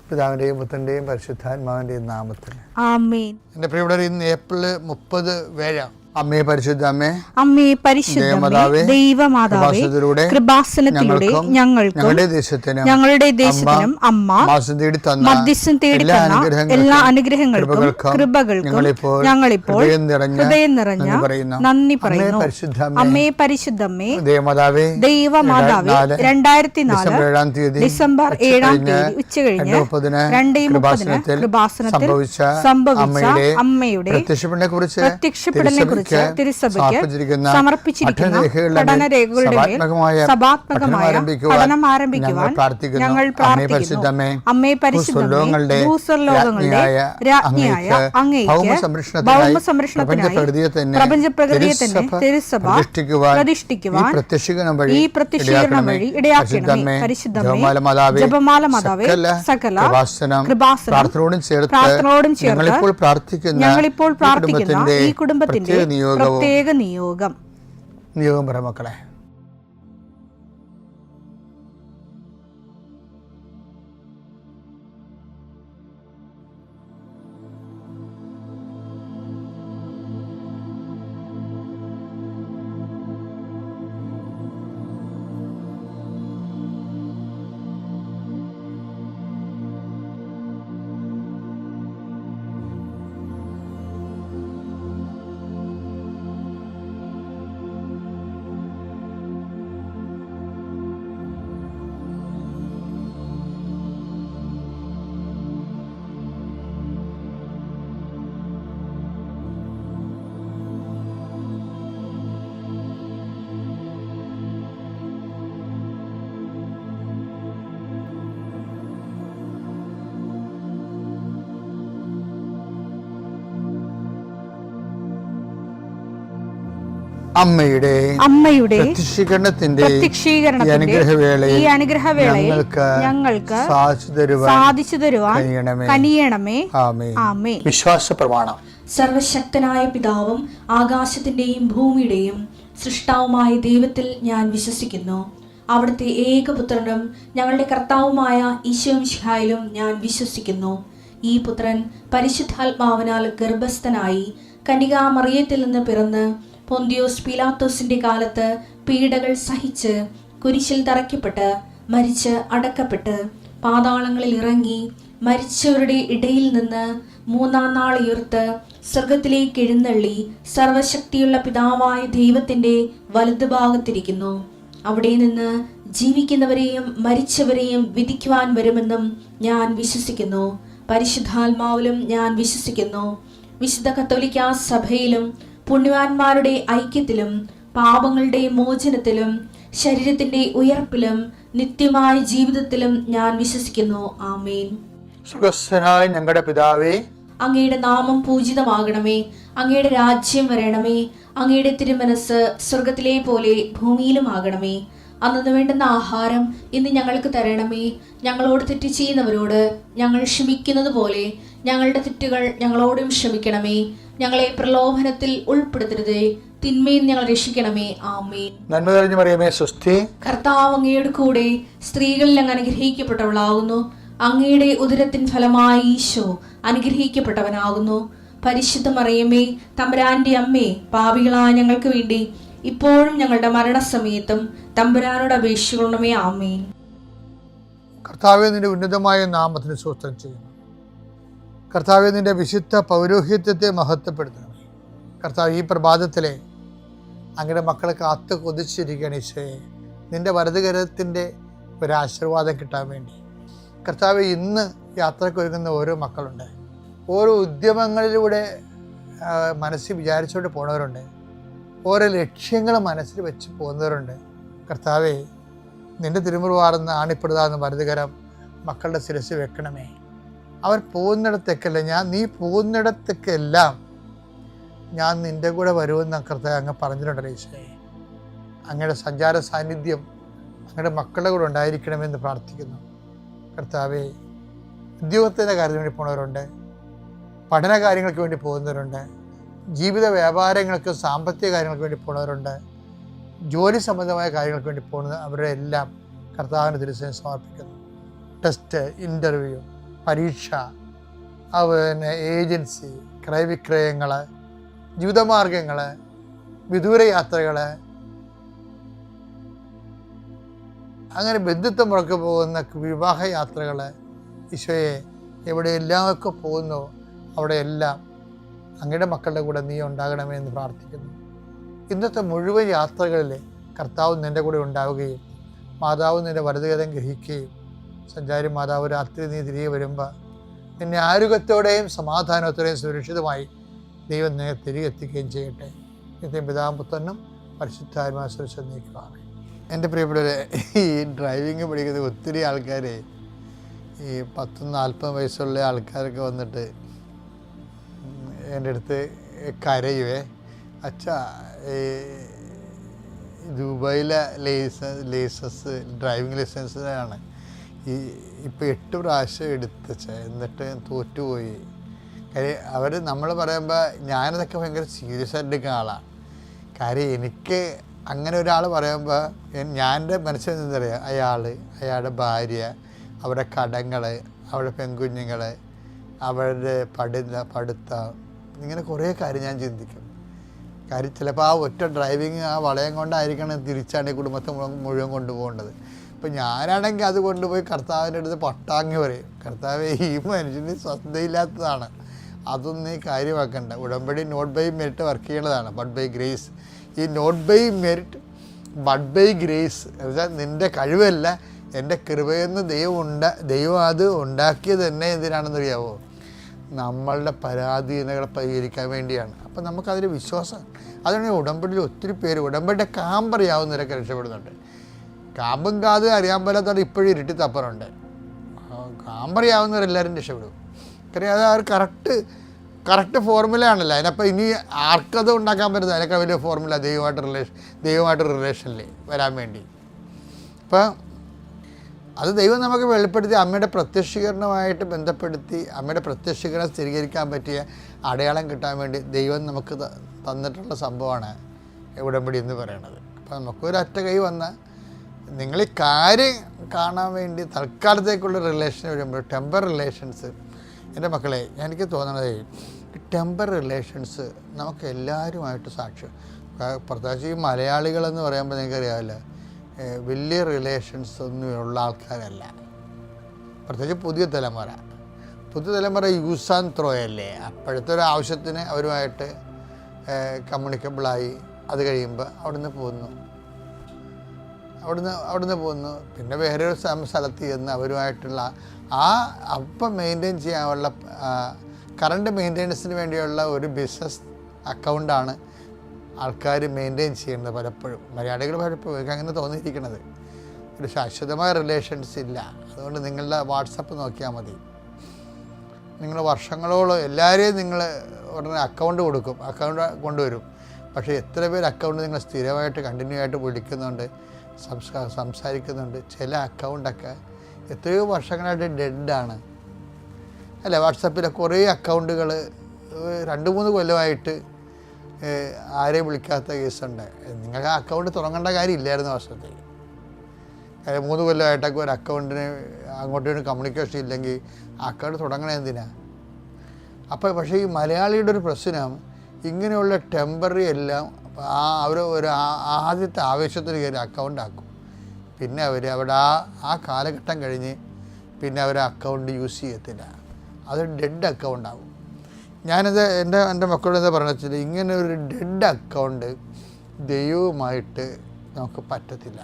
പിതാവിൻ്റെയും പുത്രൻ്റെയും പരിശുദ്ധാത്മാവിൻ്റെയും നാമത്തിൽ ആമേൻ. എൻ്റെ പ്രിയപ്പെട്ടവർ, ഇന്ന് ഏപ്രിൽ 30 വേഴ. അമ്മേ പരിശുദ്ധ അമ്മേ, അമ്മേ പരിശുദ്ധമേ, ദൈവമാതാവേ, കൃപാസനത്തിലൂടെ ഞങ്ങളുടെ ദേശത്തിനും അമ്മ മധ്യസ്ഥം തേടി തന്ന എല്ലാ അനുഗ്രഹങ്ങൾക്കും കൃപകൾക്കും ഞങ്ങളിപ്പോൾ ഹൃദയം നിറഞ്ഞ നന്ദി പറയുന്നു. അമ്മേ പരിശുദ്ധമേ, ദൈവമാതാവേ, 2004 ഡിസംബർ 7 ഉച്ചകഴിഞ്ഞ് 2:30 കൃപാസനത്തിൽ സംഭവിച്ച അമ്മയുടെ പ്രത്യക്ഷപ്പെടലിനെ കുറിച്ച് തിരുസഭയ്ക്ക് സമർപ്പിച്ചിരിക്കുന്ന പഠനരേഖകളുടെ സഭാത്മകമായ പഠനം ആരംഭിക്കുവാൻ ഞങ്ങൾ പ്രാർത്ഥിക്കുന്നു. അമ്മേ പരിശുദ്ധമേ, ഭൂസ്വർലോകങ്ങളുടെ രാജ്ഞിയായ അങ്ങേയ്ക്ക് ഭൗമസംരക്ഷണത്തിനായി പ്രപഞ്ചപ്രകൃതിയെ തന്നെ തിരുസഭ പ്രതിഷ്ഠിക്കുവാൻ ഈ പ്രത്യക്ഷീകരണം വഴി ഇടയാക്കണമേ. പരിശുദ്ധമേ, ജപമാല മാതാവേ, സകല കൃപാസനം പ്രാർത്ഥനയോടും ചേർത്ത് ഞങ്ങളിപ്പോൾ പ്രാർത്ഥിക്കുന്ന ഈ കുടുംബത്തിന്റെ പ്രത്യേക നിയോഗം പറ മക്കളെ. അമ്മയുടെ പ്രത്യക്ഷീകരണത്തിന്റെ ഈ അനുഗ്രഹവേളയിൽ ഞങ്ങൾക്ക് സാധിച്ചു തരുവാൻ കനിയണമേ. ആമേൻ. വിശ്വാസ പ്രമാണം. സർവശക്തനായ പിതാവും ആകാശത്തിന്റെയും ഭൂമിയുടെയും സൃഷ്ടാവുമായ ദൈവത്തിൽ ഞാൻ വിശ്വസിക്കുന്നു. അവിടുത്തെ ഏകപുത്രനും ഞങ്ങളുടെ കർത്താവുമായ ഈശോമിശിഹായിലും ഞാൻ വിശ്വസിക്കുന്നു. ഈ പുത്രൻ പരിശുദ്ധാത്മാവിനാൽ ഗർഭസ്ഥനായി കന്യകാമറിയത്തിൽ നിന്ന് പിറന്ന് പൊന്തിയോസ് പീലാത്തോസിന്റെ കാലത്ത് പീഡകൾ സഹിച്ച് കുരിശിൽ തറയ്ക്കപ്പെട്ട് മരിച്ച് അടക്കപ്പെട്ട് പാതാളങ്ങളിൽ ഇറങ്ങി മരിച്ചവരുടെ ഇടയിൽ നിന്ന് 3-ാം നാൾ ഉയർത്ത് സ്വർഗത്തിലേക്ക് എഴുന്നള്ളി സർവശക്തിയുള്ള പിതാവായ ദൈവത്തിന്റെ വലതുഭാഗത്തിരിക്കുന്നു. അവിടെ നിന്ന് ജീവിക്കുന്നവരെയും മരിച്ചവരെയും വിധിക്കുവാൻ വരുമെന്നും ഞാൻ വിശ്വസിക്കുന്നു. പരിശുദ്ധാത്മാവിലും ഞാൻ വിശ്വസിക്കുന്നു. വിശുദ്ധ കത്തോലിക്കാ സഭയിലും പുണ്യവാന്മാരുടെ ഐക്യത്തിലും പാപങ്ങളുടെ മോചനത്തിലും ശരീരത്തിന്റെ ഉയർപ്പിലും നിത്യമായ ജീവിതത്തിലും ഞാൻ വിശ്വസിക്കുന്നു. ആമേൻ. സുഖസ്ഥനായ ഞങ്ങളുടെ പിതാവേ, അങ്ങയുടെ നാമം പൂജിതമാകണമേ. അങ്ങയുടെ രാജ്യം വരണമേ. അങ്ങയുടെ തിരുമനസ് സ്വർഗത്തിലെ പോലെ ഭൂമിയിലും ആകണമേ. അന്നു വേണ്ടുന്ന ആഹാരം ഇന്ന് ഞങ്ങൾക്ക് തരണമേ. ഞങ്ങളോട് തെറ്റ് ചെയ്യുന്നവരോട് ഞങ്ങൾ ക്ഷമിക്കുന്നത് പോലെ ഞങ്ങളുടെ തെറ്റുകൾ ഞങ്ങളോടും ക്ഷമിക്കണമേ. ഞങ്ങളെ പ്രലോഭനത്തിൽ ഉൾപ്പെടുത്തരുതേ, തിന്മയിൽ ഞങ്ങൾ രക്ഷിക്കണമേ. ആമേൻ. നന്മ നിറഞ്ഞ മറിയമേ, സ്വസ്തി. കർത്താവ് അങ്ങയുടെ കൂടെ സ്ത്രീകളിൽ അങ്ങ് അനുഗ്രഹിക്കപ്പെട്ടവളാകുന്നു. അങ്ങയുടെ ഉദരത്തിൻ ഫലമായി ഈശോ അനുഗ്രഹിക്കപ്പെട്ടവനാകുന്നു. പരിശുദ്ധ മറിയമേ, തമ്പുരാന്റെ അമ്മേ, പാപികളായ ഞങ്ങൾക്ക് വേണ്ടി ഇപ്പോഴും ഞങ്ങളുടെ മരണസമയത്തും തമ്പുരാനോട് അപേക്ഷിക്കണമേ. ആമേൻ. കർത്താവേ, നിന്റെ ഉന്നതമായ നാമത്തിന് സ്തോത്രം ചെയ്യുന്നു. കർത്താവേ, നിന്റെ വിശുദ്ധ പൗരോഹിത്യത്തെ മഹത്വപ്പെടുത്തണമേ. കർത്താവ്, ഈ പ്രഭാതത്തിലെ അങ്ങയുടെ മക്കളെ കാത്തു കൊതിച്ചിരിക്കുകയാണ് ഈശോയെ, നിന്റെ വലതുകരത്തിൻ്റെ ഒരാശീർവാദം കിട്ടാൻ വേണ്ടി. കർത്താവ്, ഇന്ന് യാത്രക്കൊരുങ്ങുന്ന ഓരോ മക്കളുണ്ട്. ഓരോ ഉദ്യമങ്ങളിലൂടെ മനസ്സിൽ വിചാരിച്ചുകൊണ്ട് പോണവരുണ്ട്. ഓരോ ലക്ഷ്യങ്ങൾ മനസ്സിൽ വെച്ച് പോകുന്നവരുണ്ട്. കർത്താവേ, നിന്റെ തിരുമുറുവാർന്ന് ആണിപ്പെടുതാന്ന് വലതുകരം മക്കളുടെ ശിരസ് വെക്കണമേ. അവർ പോകുന്നിടത്തേക്കല്ല നീ പോകുന്നിടത്തേക്കെല്ലാം ഞാൻ നിൻ്റെ കൂടെ വരുമെന്ന് കർത്താവ് അങ്ങ് പറഞ്ഞിട്ടുണ്ടല്ലോ ഈശോയെ. അങ്ങയുടെ സഞ്ചാര സാന്നിധ്യം അങ്ങയുടെ മക്കളുടെ കൂടെ ഉണ്ടായിരിക്കണമെന്ന് പ്രാർത്ഥിക്കുന്നു. കർത്താവേ, ഉദ്യോഗത്തിൻ്റെ കാര്യത്തിന് വേണ്ടി പോകുന്നവരുണ്ട്, പഠന കാര്യങ്ങൾക്ക് വേണ്ടി പോകുന്നവരുണ്ട്, ജീവിത വ്യാപാരങ്ങൾക്ക് സാമ്പത്തിക കാര്യങ്ങൾക്ക് വേണ്ടി പോകുന്നവരുണ്ട്, ജോലി സംബന്ധമായ കാര്യങ്ങൾക്ക് വേണ്ടി പോകുന്നത് അവരുടെ എല്ലാം കർത്താവിന് തിരുസേന സമർപ്പിക്കുന്നു. ടെസ്റ്റ്, ഇൻ്റർവ്യൂ, പരീക്ഷ, അതുപോലെ ഏജൻസി, ക്രയവിക്രയങ്ങൾ, ജീവിതമാർഗങ്ങൾ, വിദൂര യാത്രകൾ, അങ്ങനെ ബന്ധുത്വം മുറക്ക് പോകുന്ന വിവാഹയാത്രകൾ, ഈശോയെ എവിടെയെല്ലാമൊക്കെ പോകുന്നു അവിടെയെല്ലാം അങ്ങയുടെ മക്കളുടെ കൂടെ നീ ഉണ്ടാകണമേ എന്ന് പ്രാർത്ഥിക്കുന്നു. ഇന്നത്തെ മുഴുവൻ യാത്രകളിൽ കർത്താവ് നിൻ്റെ കൂടെ ഉണ്ടാവുകയും മാതാവ് നിൻ്റെ വലതുകരം ഗ്രഹിക്കുകയും സഞ്ചാരി മാതാവ് രാത്രി നീ തിരികെ വരുമ്പോൾ നിന്നെ ആരോഗ്യത്തോടെയും സമാധാനത്തോടെയും സുരക്ഷിതമായി ദൈവം നിന്നെ തിരികെ എത്തിക്കുകയും ചെയ്യട്ടെ. നിത്യം പിതാവും പുത്രനും പരിശുദ്ധാത്മാവും സുരക്ഷ നീക്കുവാണ്. എൻ്റെ പ്രിയപ്പെട്ടവരെ, ഈ ഡ്രൈവിങ് പഠിക്കുന്ന ഒത്തിരി ആൾക്കാർ, ഈ 10-40 വയസ്സുള്ള ആൾക്കാരൊക്കെ വന്നിട്ട് എൻ്റെ അടുത്ത് കരയുവേ, അച്ഛാ ദുബായിലെ ലൈസൻസ് ഡ്രൈവിംഗ് ലൈസൻസിനാണ് ഇപ്പോൾ 8 പ്രാവശ്യം എടുത്തച്ച, എന്നിട്ട് തോറ്റുപോയി. കാര്യം അവർ നമ്മൾ പറയുമ്പോൾ ഞാനതൊക്കെ ഭയങ്കര സീരിയസ് ആയിട്ട് എടുക്കുന്ന ആളാണ്. കാര്യം എനിക്ക് അങ്ങനെ ഒരാൾ പറയുമ്പോൾ എൻ്റെ മനസ്സിൽ നിന്നറിയാം, അയാളുടെ ഭാര്യ, അവരുടെ കടങ്ങൾ, അവരുടെ പെൺകുഞ്ഞുങ്ങൾ, അവരുടെ പഠിത്തം, ഇങ്ങനെ കുറേ കാര്യം ഞാൻ ചിന്തിക്കും. കാര്യം ചിലപ്പോൾ ആ ഒറ്റ ഡ്രൈവിങ് ആ വളയം കൊണ്ടായിരിക്കണം തിരിച്ചാണ് ഈ കുടുംബത്തെ മുഴുവൻ കൊണ്ടുപോകേണ്ടത്. ഇപ്പം ഞാനാണെങ്കിൽ അത് കൊണ്ടുപോയി കർത്താവിൻ്റെ അടുത്ത് പട്ടാങ്ങി പറയും, കർത്താവേ ഈ മനുഷ്യന് സ്വസ്ഥയില്ലാത്തതാണ്, അതൊന്നും ഈ കാര്യമാക്കണ്ട. ഉടമ്പടി നോട്ട് ബൈ മെറിറ്റ് വർക്ക് ചെയ്യേണ്ടതാണ്, ബട്ട് ബൈ ഗ്രേസ്. ഈ not by merit but by grace എന്നുവെച്ചാൽ നിൻ്റെ കഴിവല്ല, എൻ്റെ കൃപയെന്ന് ദൈവം അത് ഉണ്ടാക്കിയത് തന്നെ എന്തിനാണെന്നറിയാവോ? നമ്മളുടെ പരാധീനതകളെ പരിഹരിക്കാൻ വേണ്ടിയാണ്. അപ്പം നമുക്കതിൽ വിശ്വാസം. അതുകൊണ്ട് ഉടമ്പടിയിൽ ഒത്തിരി പേര് ഉടമ്പടിയുടെ കാമ്പറിയാവുന്നവരൊക്കെ രക്ഷപ്പെടുന്നുണ്ട്. കാമ്പും കാതും അറിയാൻ പറ്റാത്തവർ ഇപ്പോഴും ഇരുട്ടി തപ്പറുണ്ട്. കാമ്പറിയാവുന്നവരെല്ലാവരും രക്ഷപ്പെടും. കാര്യം അത് ആ ഒരു കറക്റ്റ് ഫോർമുല ആണല്ലോ. അതിനപ്പം ഇനി ആർക്കത് ഉണ്ടാക്കാൻ പറ്റുന്നത് അതിനൊക്കെ വലിയ ഫോർമുല ദൈവമായിട്ട് റിലേഷനിൽ വരാൻ വേണ്ടി. അപ്പം അത് ദൈവം നമുക്ക് വെളിപ്പെടുത്തി അമ്മയുടെ പ്രത്യക്ഷീകരണമായിട്ട് ബന്ധപ്പെടുത്തി അമ്മയുടെ പ്രത്യക്ഷീകരണം സ്ഥിരീകരിക്കാൻ പറ്റിയ അടയാളം കിട്ടാൻ വേണ്ടി ദൈവം നമുക്ക് തന്നിട്ടുള്ള സംഭവമാണ് ഉടമ്പടി എന്ന് പറയുന്നത്. അപ്പോൾ നമുക്കൊരൊറ്റ കൈ വന്നാൽ നിങ്ങൾ ഈ കാര്യം കാണാൻ വേണ്ടി തൽക്കാലത്തേക്കുള്ള റിലേഷൻ വരുമ്പോൾ ടെമ്പർ റിലേഷൻസ്, എൻ്റെ മക്കളെ എനിക്ക് തോന്നണത് ഈ ടെമ്പർ റിലേഷൻസ് നമുക്ക് എല്ലാവരുമായിട്ട് സാക്ഷ്യം, പ്രത്യേകിച്ച് ഈ മലയാളികളെന്ന് പറയുമ്പോൾ നിങ്ങൾക്കറിയാമല്ല, വലിയ റിലേഷൻസ് ഒന്നും ഉള്ള ആൾക്കാരല്ല. പ്രത്യേകിച്ച് പുതിയ തലമുറ യൂസ് ആൻഡ് ത്രോ അല്ലേ. അപ്പോഴത്തെ ഒരു ആവശ്യത്തിന് അവരുമായിട്ട് കമ്മ്യൂണിക്കബിളായി അത് കഴിയുമ്പോൾ അവിടുന്ന് പോകുന്നു. പിന്നെ വേറൊരു സ്ഥലത്ത് ചെന്ന് അവരുമായിട്ടുള്ള അപ്പം മെയിൻറ്റെയിൻ ചെയ്യാനുള്ള കറണ്ട് മെയിൻ്റെനൻസിന് വേണ്ടിയുള്ള ഒരു ബിസിനസ് അക്കൗണ്ടാണ് ആൾക്കാർ മെയിൻറ്റെയിൻ ചെയ്യുന്നത്. പലപ്പോഴും മലയാളികൾ പലപ്പോഴും എനിക്ക് അങ്ങനെ തോന്നിയിരിക്കുന്നത്. ഒരു ശാശ്വതമായ റിലേഷൻസ് ഇല്ല. അതുകൊണ്ട് നിങ്ങളുടെ വാട്സപ്പ് നോക്കിയാൽ മതി. നിങ്ങൾ വർഷങ്ങളോളം എല്ലാവരെയും നിങ്ങൾ ഉടനെ അക്കൗണ്ട് കൊണ്ടുവരും. പക്ഷേ എത്ര പേര് അക്കൗണ്ട് നിങ്ങൾ സ്ഥിരമായിട്ട് കണ്ടിന്യൂ ആയിട്ട് വിളിക്കുന്നുണ്ട്, സംസാരിക്കുന്നുണ്ട്. ചില അക്കൗണ്ടൊക്കെ എത്രയോ വർഷങ്ങളായിട്ട് ഡെഡാണ് അല്ലേ. വാട്സപ്പിലെ കുറേ അക്കൗണ്ടുകൾ 2-3 കൊല്ലമായിട്ട് ആരെയും വിളിക്കാത്ത കേസുണ്ട്. നിങ്ങൾക്ക് ആ അക്കൗണ്ട് തുടങ്ങേണ്ട കാര്യമില്ലായിരുന്നു വർഷത്തിൽ. 3 കൊല്ലമായിട്ടൊക്കെ ഒരു അക്കൗണ്ടിന് അങ്ങോട്ടും കമ്മ്യൂണിക്കേഷൻ ഇല്ലെങ്കിൽ ആ അക്കൗണ്ട് തുടങ്ങണേ എന്തിനാ? അപ്പോൾ പക്ഷേ ഈ മലയാളിയുടെ ഒരു പ്രശ്നം ഇങ്ങനെയുള്ള ടെമ്പററി എല്ലാം അവർ ഒരു ആദ്യത്തെ ആവേശത്തിന് കയറി അക്കൗണ്ട് ആക്കും. പിന്നെ അവിടെ ആ കാലഘട്ടം കഴിഞ്ഞ് പിന്നെ അവർ അക്കൗണ്ട് യൂസ് ചെയ്യത്തില്ല. അത് ഡെഡ് അക്കൗണ്ട് ആകും. ഞാനത് എൻ്റെ മക്കളോട് എന്താ പറഞ്ഞു വെച്ചാൽ, ഇങ്ങനെ ഒരു ഡെഡ് അക്കൗണ്ട് ദൈവവുമായിട്ട് നമുക്ക് പറ്റത്തില്ല.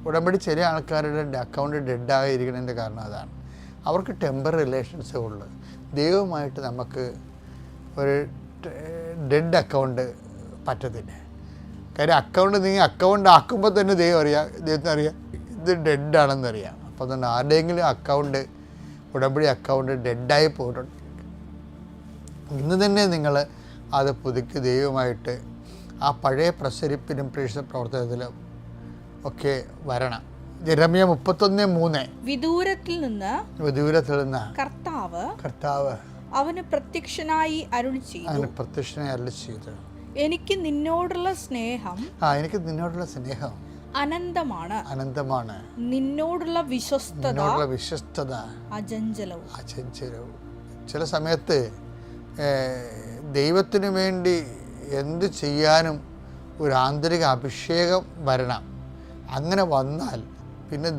ഉടമ്പടി ചില ആൾക്കാരുടെ അക്കൗണ്ട് ഡെഡായിരിക്കണതിൻ്റെ കാരണം അതാണ്. അവർക്ക് ടെമ്പർ റിലേഷൻസേ ഉള്ളൂ. ദൈവവുമായിട്ട് നമുക്ക് ഒരു ഡെഡ് അക്കൗണ്ട് പറ്റത്തില്ല. കാര്യം അക്കൗണ്ട് ആക്കുമ്പോൾ തന്നെ ദൈവത്തിനറിയാം ഇത് ഡെഡാണെന്നറിയാം. അപ്പോൾ അതുകൊണ്ട് ആരുടെയെങ്കിലും അക്കൗണ്ട് ഉടമ്പടി അക്കൗണ്ട് ഡെഡായി പോയിട്ടുണ്ട്, ഇന്ന് തന്നെ നിങ്ങൾ അത് പുതുക്കി ദൈവമായിട്ട് ആ പഴയ പ്രസരിപ്പിനും പ്രവർത്തനത്തിലും ഒക്കെ വരണം. ജെറമ്യ 31:3 വിദൂരത്തിൽ നിന്ന് കർത്താവ് അവന് പ്രത്യക്ഷനായി അരുളി ചെയ്തു, എനിക്ക് നിന്നോടുള്ള സ്നേഹം അനന്തമാണ്. നിന്നോടുള്ള വിശ്വസ്തത അചഞ്ചലവും. ചില സമയത്ത് ദൈവത്തിന് വേണ്ടി എന്ത് ചെയ്യാനും ഒരു ആന്തരിക അഭിഷേകം വരണം. അങ്ങനെ വന്നാൽ പിന്നെ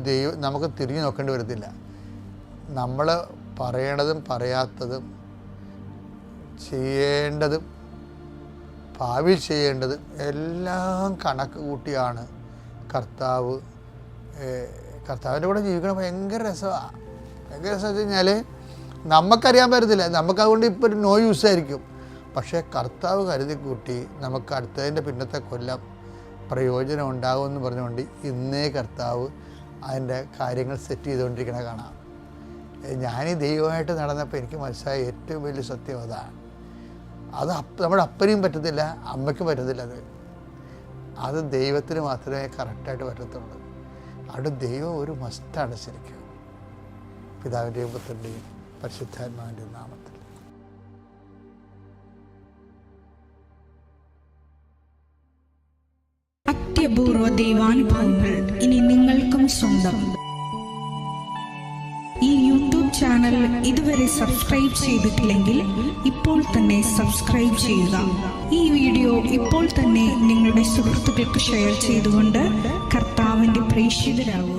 നമുക്ക് തിരിഞ്ഞു നോക്കേണ്ടി വരത്തില്ല. നമ്മൾ പറയണതും പറയാത്തതും ചെയ്യേണ്ടതും ഭാവി ചെയ്യേണ്ടതും എല്ലാം കണക്ക് കൂട്ടിയാണ് കർത്താവിൻ്റെ കൂടെ ജീവിക്കണം. ഭയങ്കര രസമാണ്. വെച്ച് കഴിഞ്ഞാൽ നമുക്കറിയാൻ പറ്റത്തില്ല, നമുക്കതുകൊണ്ട് ഇപ്പോൾ ഒരു നോ യൂസ് ആയിരിക്കും. പക്ഷേ കർത്താവ് കരുതി കൂട്ടി നമുക്ക് അടുത്തതിൻ്റെ പിന്നത്തെ കൊല്ലം പ്രയോജനം ഉണ്ടാകുമെന്ന് പറഞ്ഞുകൊണ്ട് ഇന്നേ കർത്താവ് അതിൻ്റെ കാര്യങ്ങൾ സെറ്റ് ചെയ്തുകൊണ്ടിരിക്കണ കാണാം. ഞാനീ ദൈവമായിട്ട് നടന്നപ്പോൾ എനിക്ക് മനസ്സിലായ ഏറ്റവും വലിയ സത്യം അതാണ്. അത് നമ്മുടെ അപ്പനെയും പറ്റത്തില്ല, അമ്മയ്ക്കും പറ്റത്തില്ല. അത് ദൈവത്തിന് മാത്രമേ കറക്റ്റായിട്ട് പറ്റത്തുള്ളൂ. അവിടെ ദൈവം ഒരു മസ്റ്റാണ് ശരിക്കും. പിതാവിൻ്റെയും പുത്രൻ്റെയും പരിശുദ്ധാത്മാവിൻ്റെയും നാമത്തിൽ. അത്യപൂർവ ദൈവാനുഭവങ്ങൾ ഇനി നിങ്ങൾക്കും സ്വന്തം. ഈ യൂട്യൂബ് ചാനൽ ഇതുവരെ സബ്സ്ക്രൈബ് ചെയ്തിട്ടില്ലെങ്കിൽ ഇപ്പോൾ തന്നെ സബ്സ്ക്രൈബ് ചെയ്യുക. ഈ വീഡിയോ ഇപ്പോൾ തന്നെ നിങ്ങളുടെ സുഹൃത്തുക്കൾക്ക് ഷെയർ ചെയ്തുകൊണ്ട് കർത്താവിൻ്റെ പ്രേക്ഷിതരാകുക.